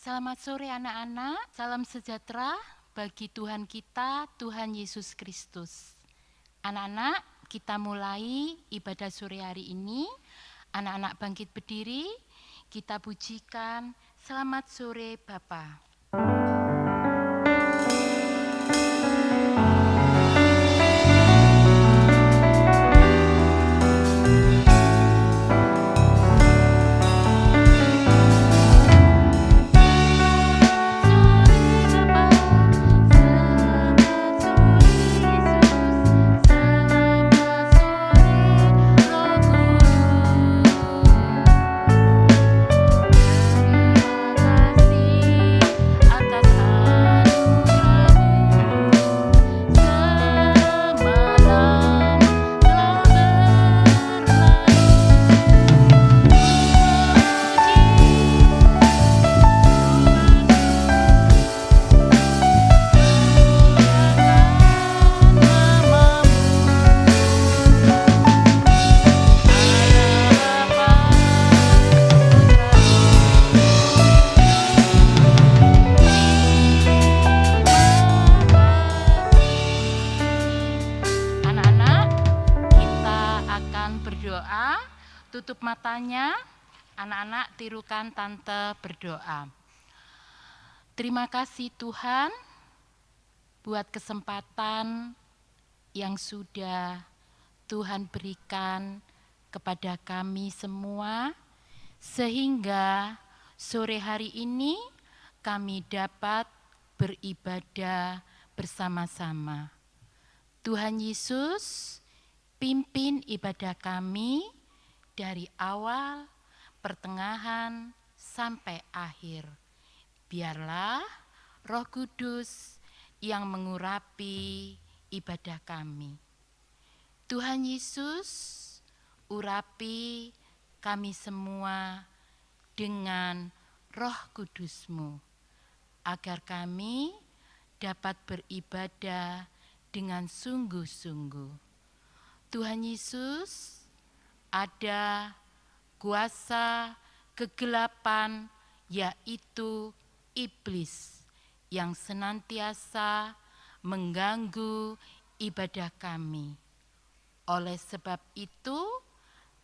Selamat sore anak-anak, salam sejahtera bagi Tuhan kita, Tuhan Yesus Kristus. Anak-anak, kita mulai ibadah sore hari ini. Anak-anak bangkit berdiri, kita pujikan selamat sore Bapa. Tutup matanya, anak-anak tirukan tante berdoa. Terima kasih Tuhan buat kesempatan yang sudah Tuhan berikan kepada kami semua, sehingga sore hari ini kami dapat beribadah bersama-sama. Tuhan Yesus, pimpin ibadah kami dari awal, pertengahan, sampai akhir. Biarlah Roh Kudus yang mengurapi ibadah kami. Tuhan Yesus, urapi kami semua dengan Roh Kudus-Mu, agar kami dapat beribadah dengan sungguh-sungguh. Tuhan Yesus, ada kuasa kegelapan, yaitu iblis yang senantiasa mengganggu ibadah kami. Oleh sebab itu,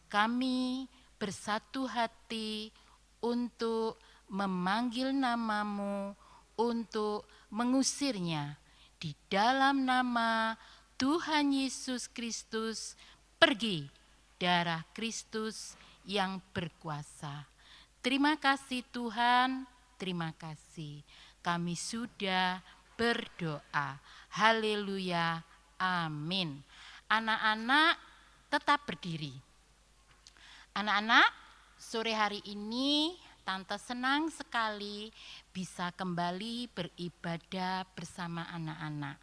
kami bersatu hati untuk memanggil nama-Mu, untuk mengusirnya di dalam nama Tuhan Yesus Kristus. Pergi darah Kristus yang berkuasa. Terima kasih Tuhan, terima kasih. Kami sudah berdoa. Haleluya, amin. Anak-anak tetap berdiri. Anak-anak, sore hari ini Tante senang sekali bisa kembali beribadah bersama anak-anak.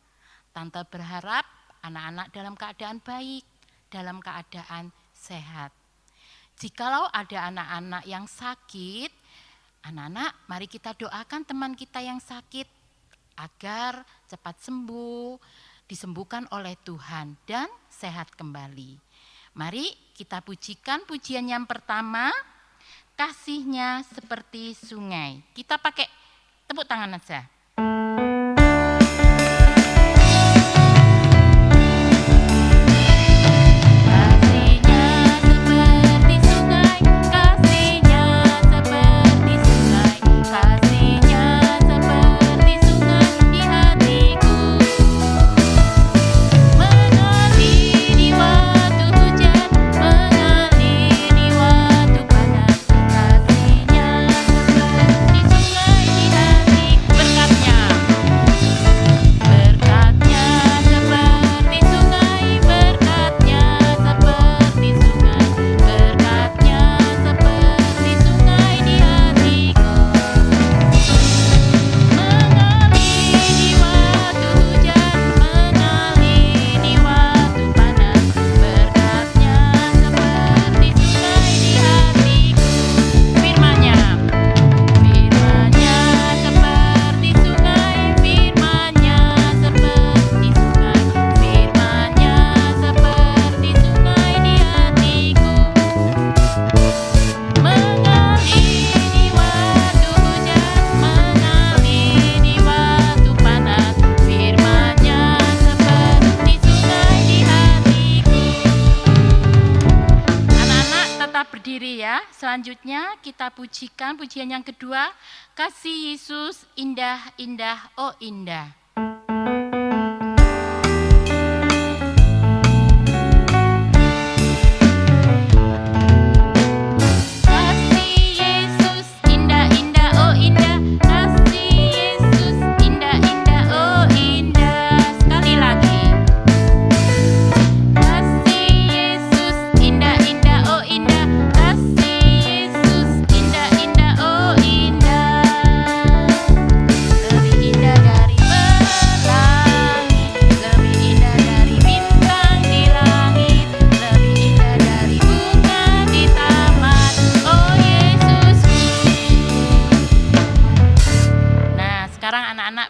Tante berharap anak-anak dalam keadaan baik, dalam keadaan sehat. Jikalau ada anak-anak yang sakit, anak-anak mari kita doakan teman kita yang sakit agar cepat sembuh, disembuhkan oleh Tuhan dan sehat kembali. Mari kita pujikan pujian yang pertama, kasihnya seperti sungai. Kita pakai tepuk tangan aja. Berkat selanjutnya kita pujikan pujian yang kedua, Kasih Yesus indah, indah, oh indah.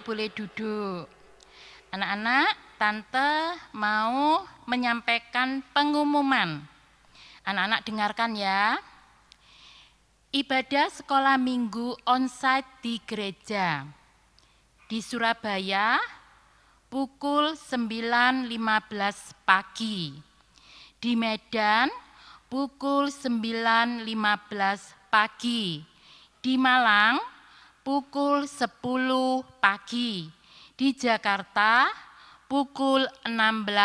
Boleh duduk. Anak-anak, Tante mau menyampaikan pengumuman. Anak-anak dengarkan ya. Ibadah sekolah minggu onsite di gereja di Surabaya pukul 9.15 pagi. Di Medan pukul 9.15 pagi. Di Malang pukul 10 pagi, di Jakarta pukul 16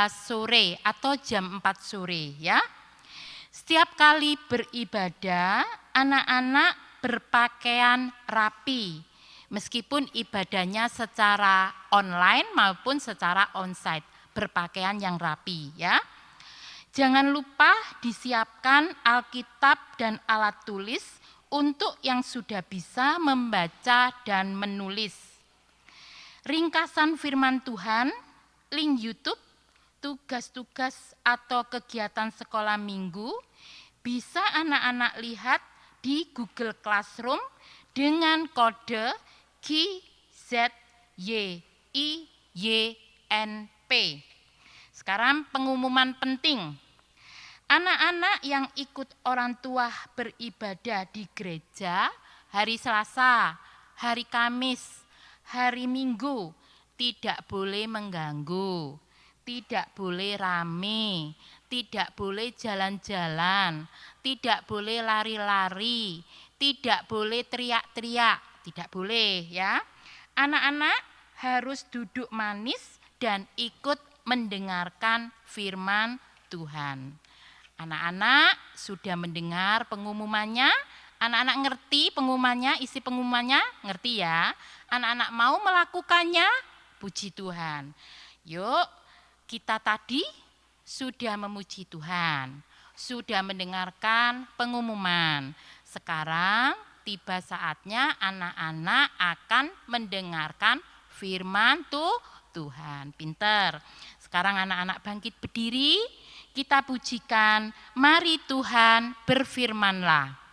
sore atau jam 4 sore ya. Setiap kali beribadah, anak-anak berpakaian rapi, meskipun ibadahnya secara online maupun secara onsite, berpakaian yang rapi ya. Jangan lupa disiapkan Alkitab dan alat tulis untuk yang sudah bisa membaca dan menulis. Ringkasan firman Tuhan, link YouTube, tugas-tugas atau kegiatan sekolah minggu bisa anak-anak lihat di Google Classroom dengan kode KZYIYNP. Sekarang pengumuman penting. Anak-anak yang ikut orang tua beribadah di gereja hari Selasa, hari Kamis, hari Minggu tidak boleh mengganggu, tidak boleh rame, tidak boleh jalan-jalan, tidak boleh lari-lari, tidak boleh teriak-teriak, tidak boleh ya. Anak-anak harus duduk manis dan ikut mendengarkan firman Tuhan. Anak-anak sudah mendengar pengumumannya? Anak-anak ngerti pengumumannya, isi pengumumannya? Ngerti ya? Anak-anak mau melakukannya? Puji Tuhan. Yuk, kita tadi sudah memuji Tuhan, sudah mendengarkan pengumuman. Sekarang tiba saatnya anak-anak akan mendengarkan firman Tuhan. Pinter. Sekarang anak-anak bangkit berdiri. Kita pujikan, mari Tuhan berfirmanlah.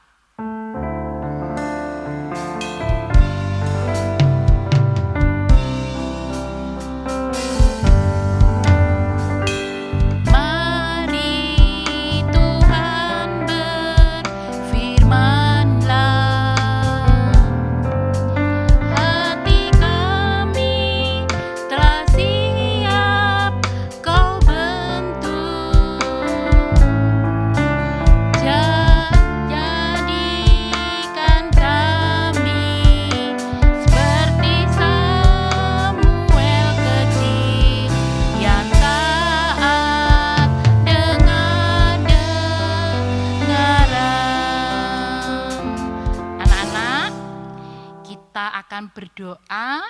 Berdoa,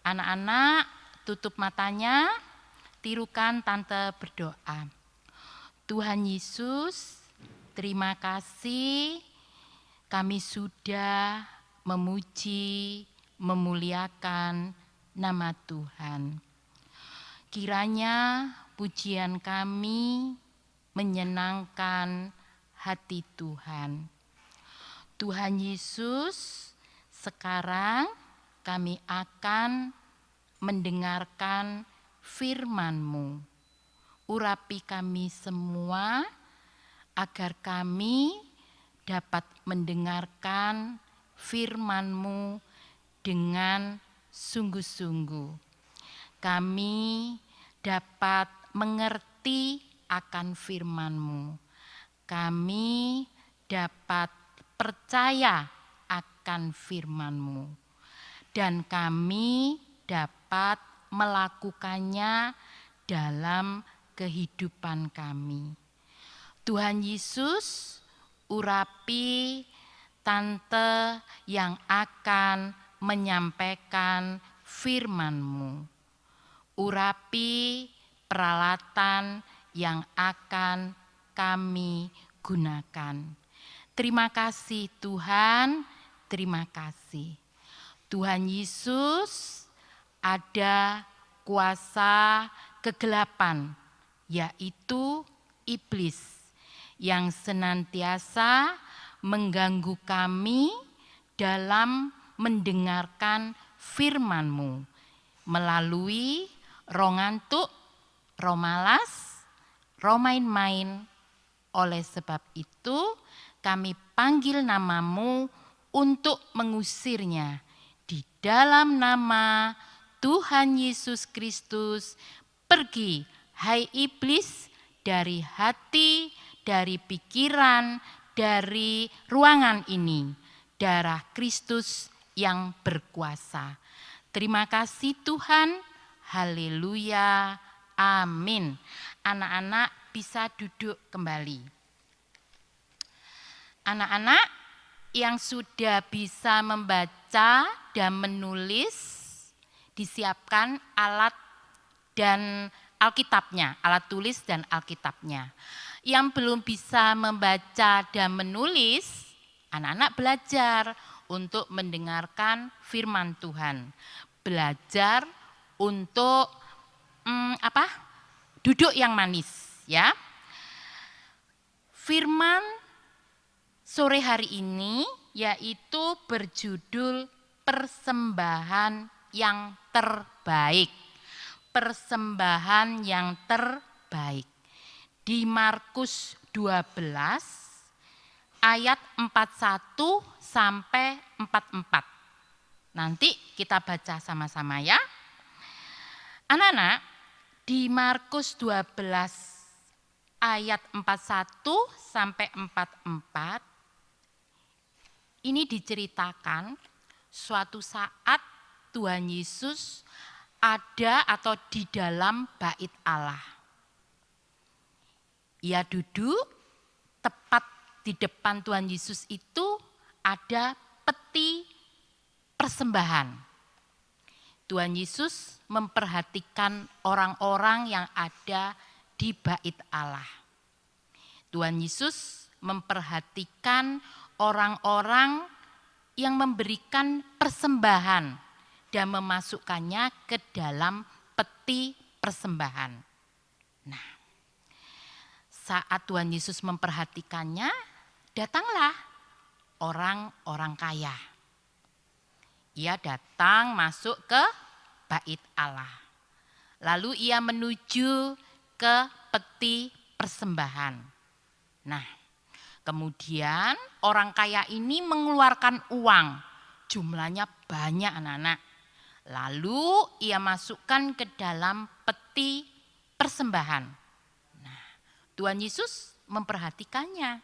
anak-anak tutup matanya, tirukan Tante berdoa. Tuhan Yesus, terima kasih kami sudah memuji, memuliakan nama Tuhan. Kiranya pujian kami menyenangkan hati Tuhan. Tuhan Yesus, sekarang kami akan mendengarkan firman-Mu. Urapi kami semua agar kami dapat mendengarkan firman-Mu dengan sungguh-sungguh. Kami dapat mengerti akan firman-Mu. Kami dapat percaya akan firman-Mu, dan kami dapat melakukannya dalam kehidupan kami. Tuhan Yesus, urapi tante yang akan menyampaikan firman-Mu. Urapi peralatan yang akan kami gunakan. Terima kasih Tuhan, terima kasih. Tuhan Yesus, ada kuasa kegelapan, yaitu iblis, yang senantiasa mengganggu kami dalam mendengarkan firman-Mu melalui roh ngantuk, roh malas, roh main-main. Oleh sebab itu kami panggil nama-Mu untuk mengusirnya. Di dalam nama Tuhan Yesus Kristus, pergi hai iblis dari hati, dari pikiran, dari ruangan ini. Darah Kristus yang berkuasa. Terima kasih Tuhan. Haleluya. Amin. Anak-anak bisa duduk kembali. Anak-anak yang sudah bisa membaca dan menulis, disiapkan alat dan Alkitabnya, alat tulis dan Alkitabnya. Yang belum bisa membaca dan menulis, anak-anak belajar untuk mendengarkan firman Tuhan. Belajar untuk duduk yang manis, ya. Firman sore hari ini yaitu berjudul persembahan yang terbaik. Persembahan yang terbaik. Di Markus 12 ayat 41 sampai 44. Nanti kita baca sama-sama ya. Anak-anak, di Markus 12 ayat 41 sampai 44 ini diceritakan suatu saat Tuhan Yesus ada atau di dalam bait Allah. Ia duduk tepat di depan Tuhan Yesus itu ada peti persembahan. Tuhan Yesus memperhatikan orang-orang yang ada di bait Allah. Tuhan Yesus memperhatikan orang-orang yang memberikan persembahan dan memasukkannya ke dalam peti persembahan. Nah, saat Tuhan Yesus memperhatikannya, datanglah orang-orang kaya. Ia datang masuk ke bait Allah. Lalu ia menuju ke peti persembahan. Nah, kemudian orang kaya ini mengeluarkan uang. Jumlahnya banyak anak-anak. Lalu ia masukkan ke dalam peti persembahan. Nah, Tuhan Yesus memperhatikannya.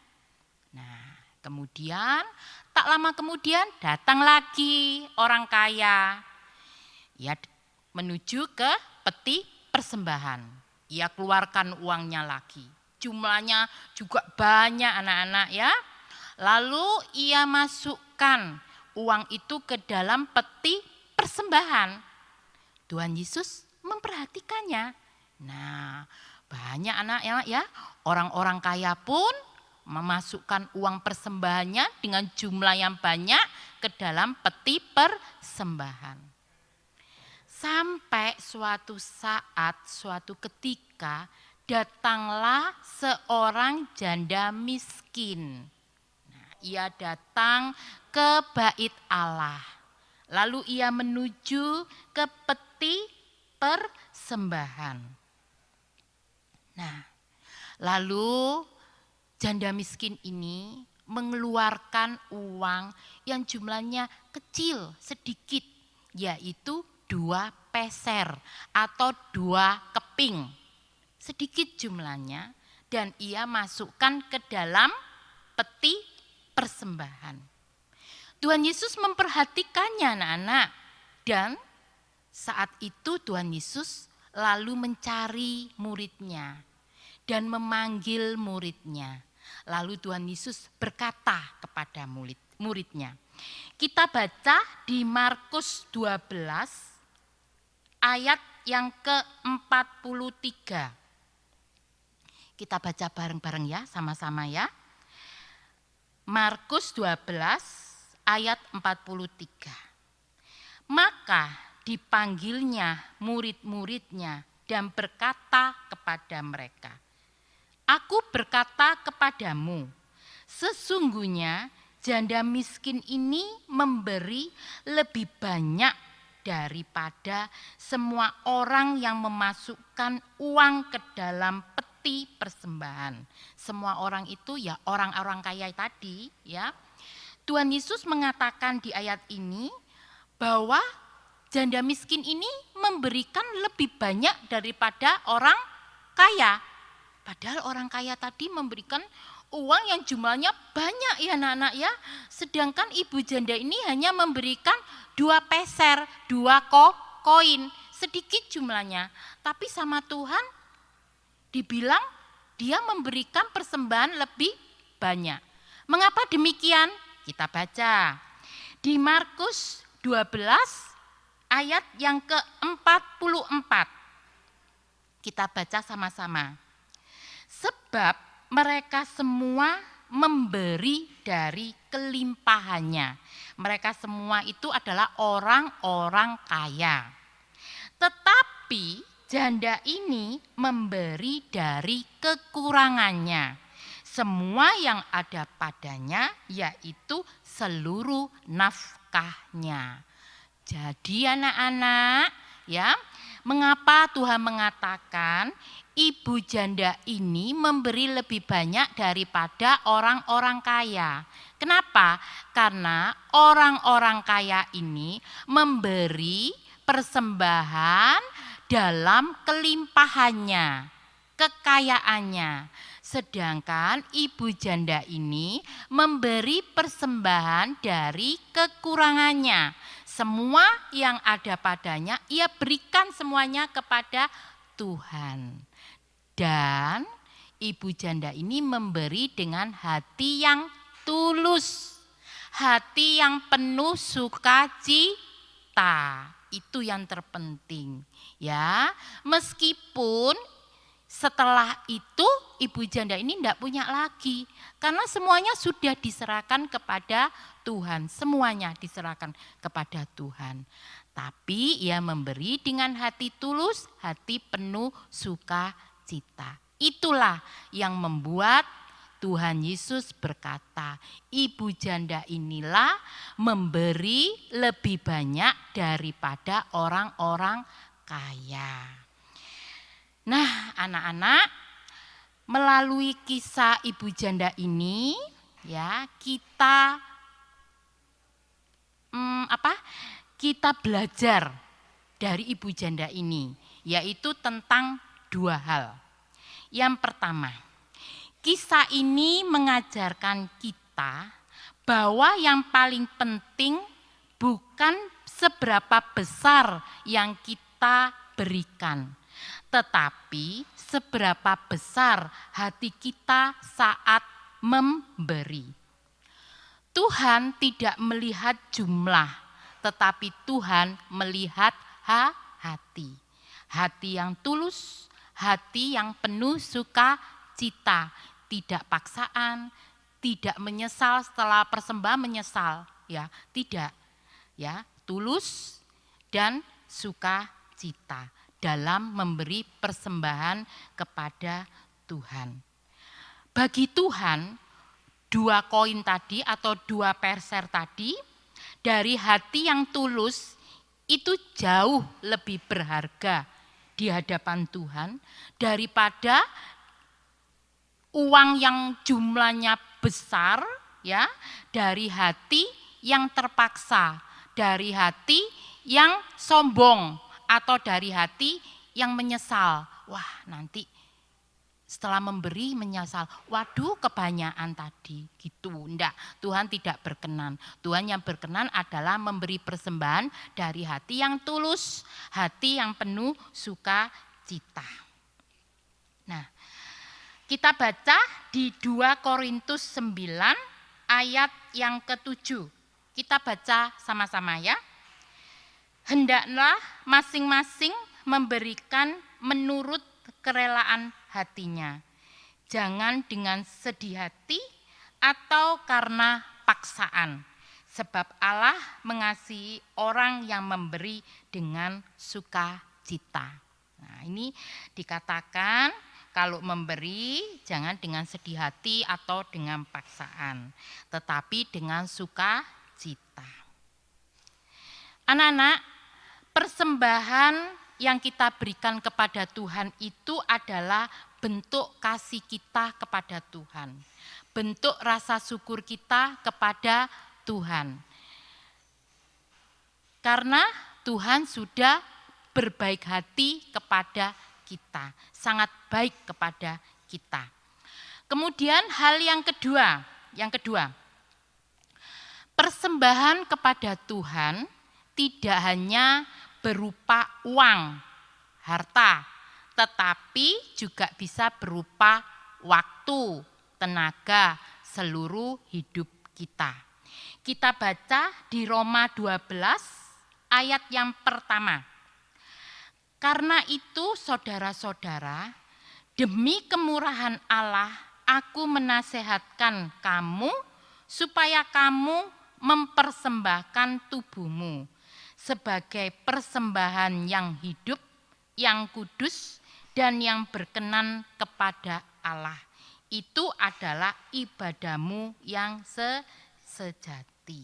Nah, kemudian tak lama kemudian datang lagi orang kaya. Ia menuju ke peti persembahan. Ia keluarkan uangnya lagi. Jumlahnya juga banyak anak-anak ya. Lalu ia masukkan uang itu ke dalam peti persembahan. Tuhan Yesus memperhatikannya. Nah, banyak anak-anak ya. Orang-orang kaya pun memasukkan uang persembahannya dengan jumlah yang banyak ke dalam peti persembahan. Sampai suatu saat, suatu ketika datanglah seorang janda miskin. Nah, ia datang ke bait Allah. Lalu ia menuju ke peti persembahan. Nah, lalu janda miskin ini mengeluarkan uang yang jumlahnya kecil, sedikit, yaitu 2 peser atau 2 keping. Sedikit jumlahnya dan ia masukkan ke dalam peti persembahan. Tuhan Yesus memperhatikannya anak-anak, dan saat itu Tuhan Yesus lalu mencari muridnya dan memanggil muridnya. Lalu Tuhan Yesus berkata kepada muridnya. Kita baca di Markus 12 ayat yang ke-43. Kita baca bareng-bareng ya, sama-sama ya. Markus 12 ayat 43. Maka dipanggilnya murid-muridnya dan berkata kepada mereka, Aku berkata kepadamu, sesungguhnya janda miskin ini memberi lebih banyak daripada semua orang yang memasukkan uang ke dalam peti persembahan. Semua orang itu ya orang-orang kaya tadi ya. Tuhan Yesus mengatakan di ayat ini bahwa janda miskin ini memberikan lebih banyak daripada orang kaya. Padahal orang kaya tadi memberikan uang yang jumlahnya banyak ya anak-anak ya. Sedangkan ibu janda ini hanya memberikan 2 peser, 2 koin. Sedikit jumlahnya. Tapi sama Tuhan dibilang dia memberikan persembahan lebih banyak. Mengapa demikian? Kita baca. Di Markus 12 ayat yang ke-44. Kita baca sama-sama. Sebab mereka semua memberi dari kelimpahannya. Mereka semua itu adalah orang-orang kaya. Tetapi janda ini memberi dari kekurangannya. Semua yang ada padanya yaitu seluruh nafkahnya. Jadi anak-anak ya, mengapa Tuhan mengatakan ibu janda ini memberi lebih banyak daripada orang-orang kaya? Kenapa? Karena orang-orang kaya ini memberi persembahan dalam kelimpahannya, kekayaannya. Sedangkan ibu janda ini memberi persembahan dari kekurangannya. Semua yang ada padanya ia berikan semuanya kepada Tuhan. Dan ibu janda ini memberi dengan hati yang tulus, hati yang penuh sukacita. Itu yang terpenting ya. Meskipun setelah itu ibu janda ini tidak punya lagi, karena semuanya sudah diserahkan kepada Tuhan, semuanya diserahkan kepada Tuhan. Tapi ia memberi dengan hati tulus, hati penuh sukacita. Itulah yang membuat Tuhan Yesus berkata, ibu janda inilah memberi lebih banyak daripada orang-orang kaya. Nah, anak-anak, melalui kisah ibu janda ini ya, kita belajar dari ibu janda ini, yaitu tentang 2 hal. Yang pertama, kisah ini mengajarkan kita bahwa yang paling penting bukan seberapa besar yang kita berikan, tetapi seberapa besar hati kita saat memberi. Tuhan tidak melihat jumlah, tetapi Tuhan melihat hati. Hati yang tulus, hati yang penuh sukacita, tidak paksaan, tidak menyesal setelah persembahan menyesal, ya, tidak. Ya, tulus dan sukacita dalam memberi persembahan kepada Tuhan. Bagi Tuhan, 2 koin tadi atau 2 peser tadi dari hati yang tulus itu jauh lebih berharga di hadapan Tuhan daripada uang yang jumlahnya besar ya, dari hati yang terpaksa, dari hati yang sombong, atau dari hati yang menyesal. Wah, nanti setelah memberi menyesal, waduh kebanyakan tadi gitu. Enggak, Tuhan tidak berkenan. Tuhan yang berkenan adalah memberi persembahan dari hati yang tulus, hati yang penuh sukacita. Nah, kita baca di 2 Korintus 9 ayat yang ke-7. Kita baca sama-sama ya. Hendaklah masing-masing memberikan menurut kerelaan hatinya. Jangan dengan sedih hati atau karena paksaan. Sebab Allah mengasihi orang yang memberi dengan sukacita. Nah, ini dikatakan kalau memberi jangan dengan sedih hati atau dengan paksaan, tetapi dengan sukacita. Anak-anak, persembahan yang kita berikan kepada Tuhan itu adalah bentuk kasih kita kepada Tuhan. Bentuk rasa syukur kita kepada Tuhan. Karena Tuhan sudah berbaik hati kepada kita. Sangat baik kepada kita. Kemudian hal yang kedua. Persembahan kepada Tuhan tidak hanya berupa uang, harta, tetapi juga bisa berupa waktu, tenaga, seluruh hidup kita. Kita baca di Roma 12 ayat yang pertama. Karena itu saudara-saudara, demi kemurahan Allah, aku menasehatkan kamu supaya kamu mempersembahkan tubuhmu sebagai persembahan yang hidup, yang kudus, dan yang berkenan kepada Allah. Itu adalah ibadahmu yang sejati.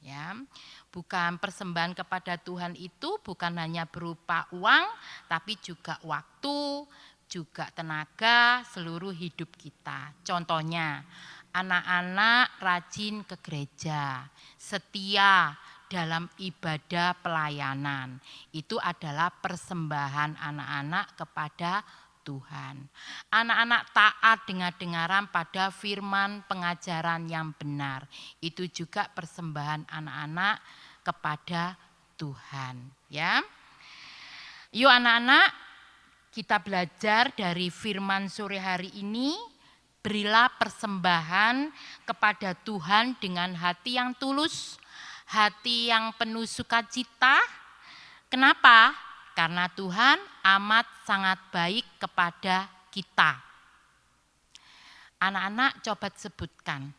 Ya, bukan persembahan kepada Tuhan itu bukan hanya berupa uang, tapi juga waktu, juga tenaga, seluruh hidup kita. Contohnya, anak-anak rajin ke gereja, setia dalam ibadah pelayanan. Itu adalah persembahan anak-anak kepada Tuhan. Anak-anak taat dengar-dengaran pada firman pengajaran yang benar. Itu juga persembahan anak-anak kepada Tuhan. Ya, yuk anak-anak, kita belajar dari firman sore hari ini. Berilah persembahan kepada Tuhan dengan hati yang tulus, hati yang penuh sukacita. Kenapa? Karena Tuhan amat sangat baik kepada kita. Anak-anak coba sebutkan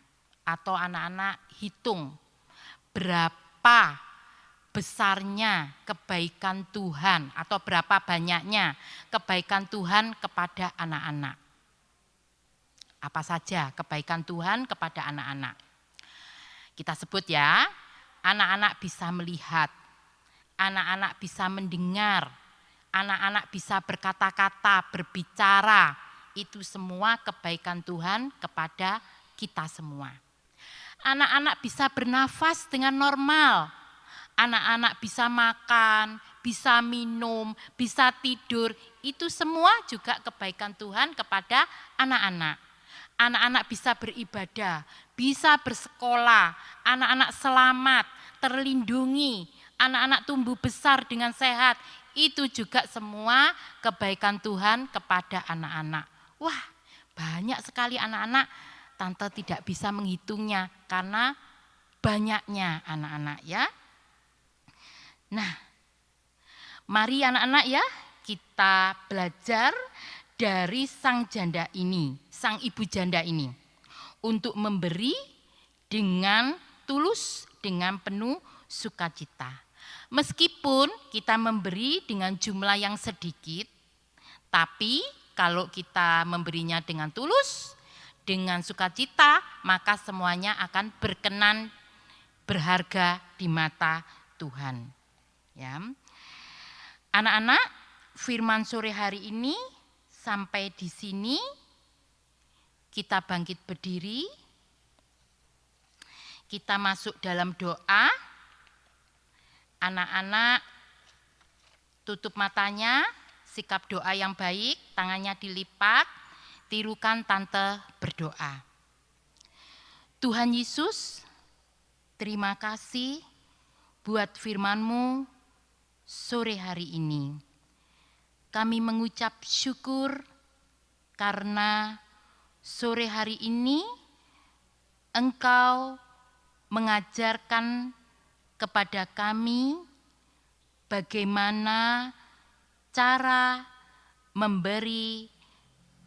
atau anak-anak hitung berapa besarnya kebaikan Tuhan atau berapa banyaknya kebaikan Tuhan kepada anak-anak. Apa saja kebaikan Tuhan kepada anak-anak? Kita sebut ya. Anak-anak bisa melihat, anak-anak bisa mendengar, anak-anak bisa berkata-kata, berbicara. Itu semua kebaikan Tuhan kepada kita semua. Anak-anak bisa bernafas dengan normal. Anak-anak bisa makan, bisa minum, bisa tidur. Itu semua juga kebaikan Tuhan kepada anak-anak. Anak-anak bisa beribadah, bisa bersekolah, anak-anak selamat, terlindungi, anak-anak tumbuh besar dengan sehat. Itu juga semua kebaikan Tuhan kepada anak-anak. Wah, banyak sekali anak-anak, Tante tidak bisa menghitungnya karena banyaknya anak-anak ya. Nah, mari anak-anak ya, kita belajar dari sang janda ini, sang ibu janda ini, untuk memberi dengan tulus, dengan penuh sukacita. Meskipun kita memberi dengan jumlah yang sedikit, tapi kalau kita memberinya dengan tulus, dengan sukacita, maka semuanya akan berkenan, berharga di mata Tuhan. Ya. Anak-anak, firman sore hari ini sampai di sini. Kita bangkit berdiri. Kita masuk dalam doa. Anak-anak tutup matanya, sikap doa yang baik, tangannya dilipat, tirukan tante berdoa. Tuhan Yesus, terima kasih buat firman-Mu sore hari ini. Kami mengucap syukur karena sore hari ini Engkau mengajarkan kepada kami bagaimana cara memberi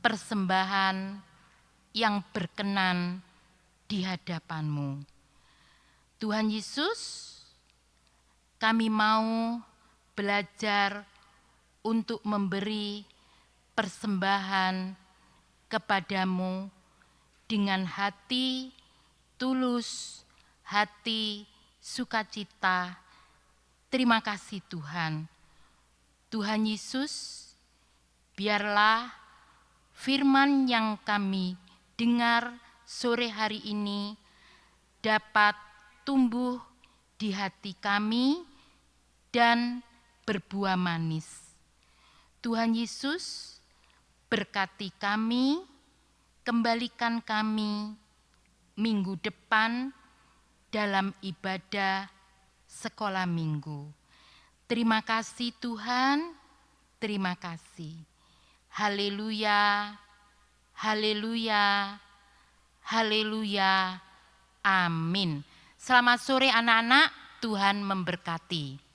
persembahan yang berkenan di hadapan-Mu. Tuhan Yesus, kami mau belajar untuk memberi persembahan kepadamu dengan hati tulus, hati sukacita. Terima kasih Tuhan. Tuhan Yesus, biarlah firman yang kami dengar sore hari ini dapat tumbuh di hati kami dan berbuah manis. Tuhan Yesus, berkati kami, kembalikan kami minggu depan dalam ibadah sekolah minggu. Terima kasih Tuhan, terima kasih. Haleluya, haleluya, haleluya, amin. Selamat sore anak-anak, Tuhan memberkati.